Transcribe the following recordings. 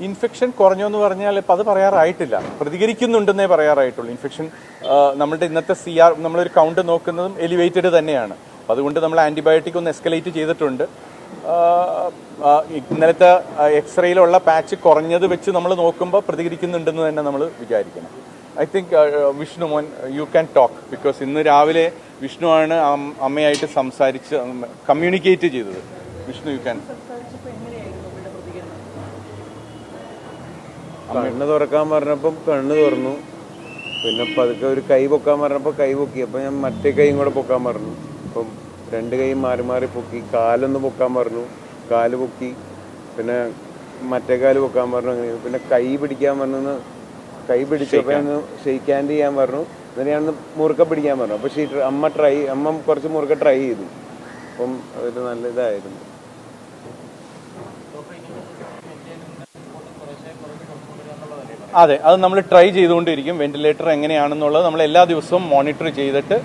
Infection കുറഞ്ഞു എന്ന് പറഞ്ഞാൽ ഇപ്പം അത് പറയാറായിട്ടില്ല, പ്രതികരിക്കുന്നുണ്ടെന്നേ പറയാറായിട്ടുള്ളൂ. ഇൻഫെക്ഷൻ നമ്മളുടെ ഇന്നത്തെ നമ്മളൊരു കൗണ്ട് നോക്കുന്നതും എലിവേറ്റഡ് തന്നെയാണ്. അപ്പം അതുകൊണ്ട് നമ്മൾ ആൻറ്റിബയോട്ടിക് ഒന്ന് എസ്കലേറ്റ് ചെയ്തിട്ടുണ്ട്. ഇന്നലത്തെ എക്സ്റേയിലുള്ള പാച്ച് കുറഞ്ഞത് വെച്ച് നമ്മൾ നോക്കുമ്പോൾ പ്രതികരിക്കുന്നുണ്ടെന്ന് തന്നെ നമ്മൾ വിചാരിക്കണം. ഐ തിങ്ക് വിഷ്ണു മോൻ യു ക്യാൻ ടോക്ക്, ബിക്കോസ് ഇന്ന് രാവിലെ വിഷ്ണു ആണ് അമ്മയായിട്ട് സംസാരിച്ച് കമ്മ്യൂണിക്കേറ്റ് ചെയ്തത്. Vishnu you can. കണ്ണ് തുറക്കാൻ പറഞ്ഞപ്പം കണ്ണ് തുറന്നു, പിന്നെ പതുക്കെ ഒരു കൈ പൊക്കാൻ പറഞ്ഞപ്പോൾ കൈ പൊക്കി. അപ്പം ഞാൻ മറ്റേ കൈയും കൂടെ പൊക്കാൻ പറഞ്ഞു. അപ്പം രണ്ട് കൈയും മാറി മാറി പൊക്കി. കാലൊന്ന് പൊക്കാൻ പറഞ്ഞു, കാല് പൊക്കി. പിന്നെ മറ്റേ കാല് പൊക്കാൻ പറഞ്ഞു. അങ്ങനെ പിന്നെ കൈ പിടിക്കാൻ പറഞ്ഞു. കൈ പിടിച്ചപ്പോൾ ഒന്ന് ഷെയ്ക്ക് ഹാൻഡ് ചെയ്യാൻ പറഞ്ഞു. എന്നിട്ട് ഞാനൊന്ന് മുറുക്ക പിടിക്കാൻ പറഞ്ഞു. അപ്പോൾ അമ്മ കുറച്ച് മുറുക്ക ട്രൈ ചെയ്തു. അപ്പം അതൊരു നല്ല ഇതായിരുന്നു. അതെ, അത് നമ്മൾ ട്രൈ ചെയ്തുകൊണ്ടിരിക്കും. വെന്റിലേറ്റർ എങ്ങനെയാണെന്നുള്ളത് നമ്മൾ എല്ലാ ദിവസവും മോണിറ്റർ ചെയ്തിട്ട്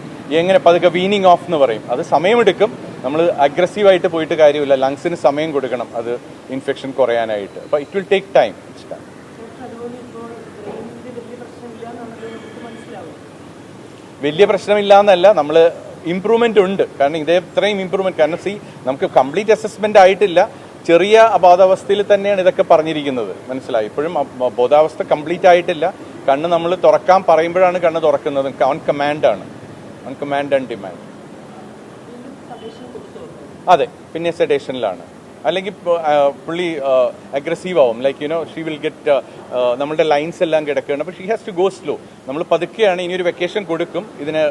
എങ്ങനെ പതുക്കെ വീനിങ് ഓഫ് എന്ന് പറയും, അത് സമയമെടുക്കും. നമ്മൾ അഗ്രസീവായിട്ട് പോയിട്ട് കാര്യമില്ല, ലങ്സിന് സമയം കൊടുക്കണം അത് ഇൻഫെക്ഷൻ കുറയാനായിട്ട്. അപ്പോൾ ഇറ്റ് വിൽ ടേക്ക് ടൈം. വലിയ പ്രശ്നമില്ല എന്നല്ല, നമ്മൾ ഇമ്പ്രൂവ്മെന്റ് ഉണ്ട്. കാരണം ഇത്രയും ഇമ്പ്രൂവ്മെന്റ്, കാരണം നമുക്ക് കംപ്ലീറ്റ് അസസ്മെന്റ് ആയിട്ടില്ല, ചെറിയ അബോധാവസ്ഥയിൽ തന്നെയാണ് ഇതൊക്കെ പറഞ്ഞിരിക്കുന്നത്. മനസ്സിലായി? ഇപ്പോഴും ബോധാവസ്ഥ കംപ്ലീറ്റ് ആയിട്ടില്ല. കണ്ണ് നമ്മൾ തുറക്കാൻ പറയുമ്പോഴാണ് കണ്ണ് തുറക്കുന്നത്. ഓൺ കമാൻഡാണ്, ഓൺ കമാൻഡ് ആൻഡ് ഡിമാൻഡ്. അതെ, പിന്നെ സെഡേഷനിലാണ്. അല്ലെങ്കിൽ പുള്ളി അഗ്രസീവ് ആവും. Like you know she will get, നമ്മളുടെ ലൈൻസ് എല്ലാം കിടക്കുകയാണ്. അപ്പോൾ she has to go slow. നമ്മൾ പതുക്കെയാണ്, ഇനിയൊരു വെക്കേഷൻ കൊടുക്കും ഇതിന്.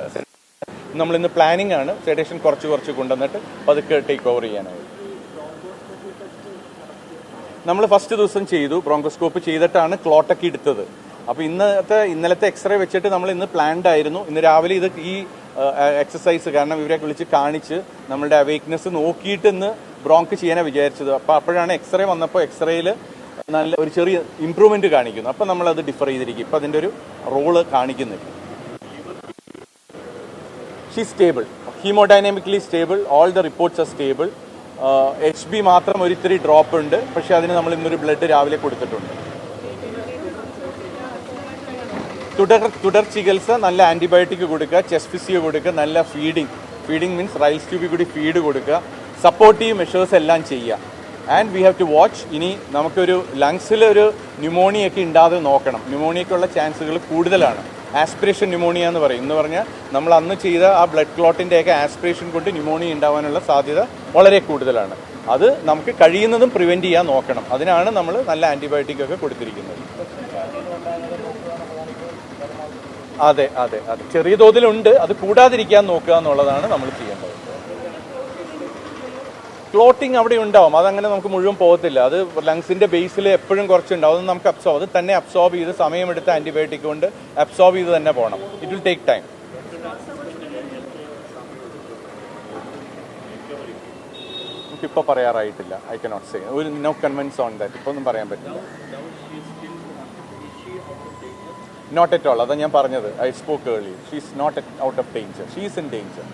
നമ്മളിന്ന് പ്ലാനിങ് ആണ് സെഡേഷൻ കുറച്ച് കൊണ്ടുവന്നിട്ട് പതുക്കെ ടേക്ക് ഓവർ ചെയ്യാനായിട്ട്. നമ്മൾ ഫസ്റ്റ് ദിവസം ചെയ്തു, ബ്രോങ്കോസ്കോപ്പ് ചെയ്തിട്ടാണ് ക്ലോട്ടൊക്കെ എടുത്തത്. അപ്പോൾ ഇന്നലത്തെ എക്സ്റേ വെച്ചിട്ട് നമ്മൾ ഇന്ന് പ്ലാൻഡ് ആയിരുന്നു. ഇന്ന് രാവിലെ ഈ എക്സസൈസ് കാരണം ഇവരെ വിളിച്ച് കാണിച്ച് നമ്മളുടെ അവേക്നെസ് നോക്കിയിട്ട് ഇന്ന് ബ്രോങ്ക് ചെയ്യാനാണ് വിചാരിച്ചത്. അപ്പോൾ അപ്പോഴാണ് എക്സ്റേ വന്നപ്പോൾ എക്സ്റേയിൽ നല്ല ഒരു ചെറിയ ഇമ്പ്രൂവ്മെന്റ് കാണിക്കുന്നു. അപ്പോൾ നമ്മളത് ഡിഫർ ചെയ്തിരിക്കും. ഇപ്പം അതിൻ്റെ ഒരു റോള് കാണിക്കുന്നില്ല. She stable, haemodynamically stable, all the reports are stable. HB മാത്രം ഒരിത്തിരി ഡ്രോപ്പ് ഉണ്ട്, പക്ഷെ അതിന് നമ്മൾ ഇന്നൊരു ബ്ലഡ് രാവിലെ കൊടുത്തിട്ടുണ്ട്. തുടർ ചികിത്സ, നല്ല ആന്റിബയോട്ടിക് കൊടുക്കുക, ചെസ്റ്റ് ഫിസിയോ കൊടുക്കുക, നല്ല ഫീഡിങ് മീൻസ് റൈൽസ് ട്യൂബിൽ കൂടി ഫീഡ് കൊടുക്കുക, സപ്പോർട്ടീവ് മെഷേഴ്സ് എല്ലാം ചെയ്യുക. And we have to watch. ഇനി നമുക്കൊരു ലങ്സിൽ ഒരു ന്യൂമോണിയൊക്കെ ഉണ്ടാതെ നോക്കണം. ന്യൂമോണിയക്കുള്ള ചാൻസുകൾ കൂടുതലാണ്. ആസ്പിറേഷൻ ന്യൂമോണിയ എന്ന് പറയും. എന്ന് പറഞ്ഞാൽ നമ്മൾ അന്ന് ചെയ്ത ആ ബ്ലഡ് ക്ലോട്ടിൻ്റെയൊക്കെ ആസ്പിറേഷൻ കൊണ്ട് ന്യൂമോണിയ ഉണ്ടാവാനുള്ള സാധ്യത വളരെ കൂടുതലാണ്. അത് നമുക്ക് കഴിയുന്നതും പ്രിവെൻറ്റ് ചെയ്യാൻ നോക്കണം. അതിനാണ് നമ്മൾ നല്ല ആൻറ്റിബയോട്ടിക് ഒക്കെ കൊടുത്തിരിക്കുന്നത്. അതെ, ചെറിയ തോതിലുണ്ട്, അത് കൂടാതിരിക്കാൻ നോക്കുക എന്നുള്ളതാണ് നമ്മൾ ചെയ്യേണ്ടത്. ക്ലോട്ടിങ് അവിടെ ഉണ്ടാവും, അതങ്ങനെ നമുക്ക് മുഴുവൻ പോകത്തില്ല. അത് ലങ്സിന്റെ ബേസിൽ എപ്പോഴും കുറച്ചുണ്ടാവും. അത് നമുക്ക് അത് തന്നെ അബ്സോർബ് ചെയ്ത് സമയമെടുത്ത് ആന്റിബയോട്ടിക് കൊണ്ട് അബ്സോർബ് ചെയ്ത് തന്നെ പോകണം. It will take time. നമുക്കിപ്പോൾ പറയാറായിട്ടില്ല. ഐ കനോട്ട് സേ, ഒരു നോ കൺവിൻസ് ഓൺ ദാറ്റ്. ഇപ്പോൾ ഒന്നും പറയാൻ പറ്റില്ല. Not at all. അതാണ് ഞാൻ പറഞ്ഞത്. I spoke early. She is not out of danger. She is in danger.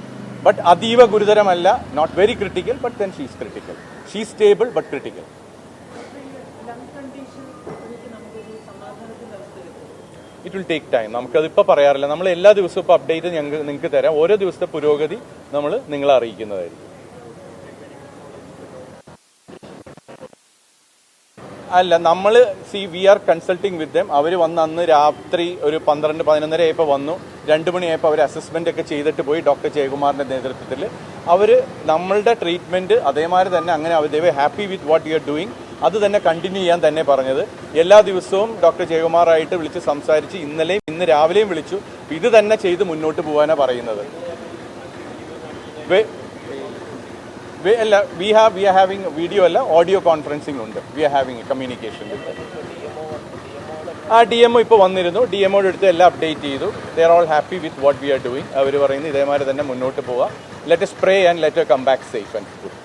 But അതീവ ഗുരുതരമല്ല, not very critical, but then she is critical. She is stable but critical. It will take time. നമുക്കതിപ്പോൾ പറയാറില്ല. നമ്മൾ എല്ലാ ദിവസവും ഇപ്പോൾ update നിങ്ങൾക്ക് തരാം. ഓരോ ദിവസത്തെ പുരോഗതി നമ്മൾ നിങ്ങളെ അറിയിക്കുന്നതായിരിക്കും. അല്ല, നമ്മൾ വി ആർ കൺസൾട്ടിങ് വിത്ത് ദം. അവർ വന്ന് അന്ന് രാത്രി ഒരു 12-11:30 ആയപ്പോൾ വന്നു. 2 മണിയായപ്പോൾ അവർ അസസ്മെന്റ് ഒക്കെ ചെയ്തിട്ട് പോയി. ഡോക്ടർ ജയകുമാറിന്റെ നേതൃത്വത്തിൽ അവർ നമ്മളുടെ ട്രീറ്റ്മെന്റ് അതേമാതിരി തന്നെ അങ്ങനെ they were happy with what you are doing. അത് തന്നെ കണ്ടിന്യൂ ചെയ്യാൻ തന്നെ പറഞ്ഞത്. എല്ലാ ദിവസവും ഡോക്ടർ ജയകുമാറായിട്ട് വിളിച്ച് സംസാരിച്ച് ഇന്ന് രാവിലെയും വിളിച്ചു. ഇത് തന്നെ ചെയ്ത് മുന്നോട്ട് പോകാനാണ് പറയുന്നത്. അല്ല, we are having വീഡിയോ അല്ല, ഓഡിയോ കോൺഫറൻസിംഗ് ഉണ്ട്. We are having communication with. ആ DMO ഇപ്പോൾ വന്നിരുന്നു. DMOയുടെ അടുത്ത് എല്ലാം അപ്ഡേറ്റ് ചെയ്തു. They are all happy with what we are doing. അവർ പറയുന്നത് ഇതേമാതിരി തന്നെ മുന്നോട്ട് പോവുക. Let us pray and let her come back safe and good.